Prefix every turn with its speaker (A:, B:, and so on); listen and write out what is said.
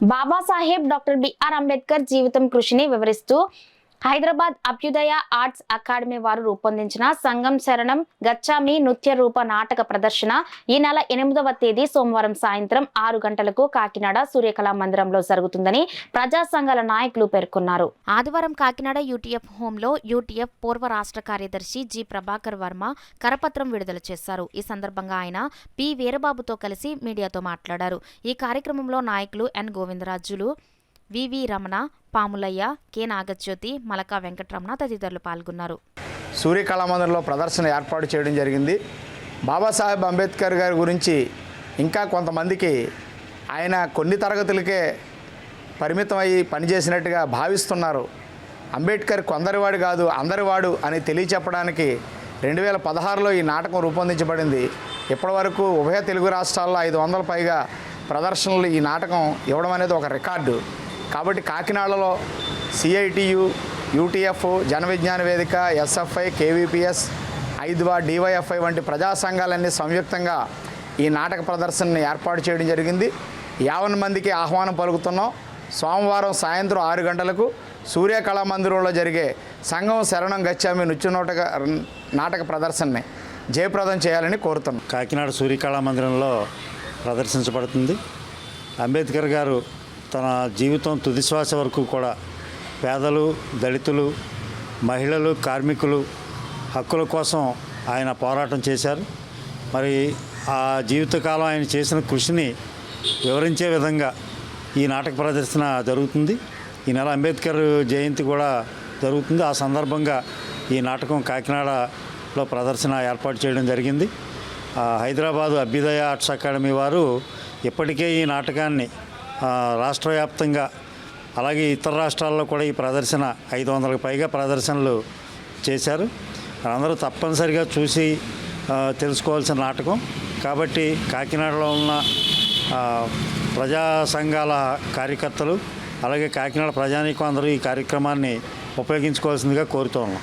A: Babasaheb doctor BR Ambedkar జీవితం కృషిని వివరిస్తూ హైదరాబాద్ అభ్యుదయ ఆర్ట్స్ అకాడమీ వారు రూపొందించిన సంగం శరణం గచ్చామి నృత్య రూప నాటక ప్రదర్శన ఈ నెల 8వ తేదీ సోమవారం సాయంత్రం 6 గంటలకు కాకినాడ సూర్యకళా మందిరంలో జరుగుతుందని ప్రజా సంఘాల నాయకులు పేర్కొన్నారు. ఆదివారం కాకినాడ యూటీఎఫ్ హోంలో యూటీఎఫ్ పూర్వ రాష్ట్ర కార్యదర్శి జి ప్రభాకర్ వర్మ కరపత్రం విడుదల చేశారు. ఈ సందర్భంగా ఆయన పి వీరబాబుతో కలిసి మీడియాతో మాట్లాడారు. ఈ కార్యక్రమంలో నాయకులు ఎన్ గోవిందరాజులు, వివి రమణ, పాములయ్య, కె నాగజ్యోతి, మలకా వెంకటరమణ తదితరులు పాల్గొన్నారు.
B: సూర్యకళామందిరంలో ప్రదర్శన ఏర్పాటు చేయడం జరిగింది. బాబాసాహెబ్ అంబేద్కర్ గారి గురించి ఇంకా కొంతమందికి ఆయన కొన్ని తరగతులకే పరిమితమయ్యి పనిచేసినట్టుగా భావిస్తున్నారు. అంబేద్కర్ కొందరివాడు కాదు అందరివాడు అని తెలియచెప్పడానికి 2016లో ఈ నాటకం రూపొందించబడింది. ఇప్పటివరకు ఉభయ తెలుగు రాష్ట్రాల్లో 500 పైగా ప్రదర్శనలు ఈ నాటకం ఇవ్వడం అనేది ఒక రికార్డు. కాబట్టి కాకినాడలో సిఐటియు, యూటీఎఫ్, జన విజ్ఞాన వేదిక, ఎస్ఎఫ్ఐ, కేవీపీఎస్, ఐద్వా, డివైఎఫ్ఐ వంటి ప్రజా సంఘాలన్నీ సంయుక్తంగా ఈ నాటక ప్రదర్శనని ఏర్పాటు చేయడం జరిగింది. 50 మందికి ఆహ్వానం పలుకుతున్నాం. సోమవారం సాయంత్రం 6 గంటలకు సూర్య కళామందిరంలో జరిగే సంఘం శరణం గచ్చామి నృత్య నాటక ప్రదర్శనని జయప్రదం చేయాలని కోరుతున్నాం.
C: కాకినాడ సూర్య కళామందిరంలో ప్రదర్శించబడుతుంది. అంబేద్కర్ గారు తన జీవితం తుదిశ్వాస వరకు కూడా పేదలు, దళితులు, మహిళలు, కార్మికులు హక్కుల కోసం ఆయన పోరాటం చేశారు. మరి ఆ జీవితకాలం ఆయన చేసిన కృషిని వివరించే విధంగా ఈ నాటక ప్రదర్శన జరుగుతుంది. ఈ నెల అంబేద్కర్ జయంతి కూడా జరుగుతుంది. ఆ సందర్భంగా ఈ నాటకం కాకినాడలో ప్రదర్శన ఏర్పాటు చేయడం జరిగింది. హైదరాబాదు అభ్యుదయ ఆర్ట్స్ అకాడమీ వారు ఇప్పటికే ఈ నాటకాన్ని రాష్ట్ర వ్యాప్తంగా అలాగే ఇతర రాష్ట్రాల్లో కూడా ఈ ప్రదర్శన 500కు పైగా ప్రదర్శనలు చేశారు. అందరూ తప్పనిసరిగా చూసి తెలుసుకోవాల్సిన నాటకం కాబట్టి కాకినాడలో ఉన్న ప్రజా సంఘాల కార్యకర్తలు అలాగే కాకినాడ ప్రజానీకం అందరూ ఈ కార్యక్రమాన్ని ఉపయోగించుకోవాల్సిందిగా కోరుతూ ఉన్నాం.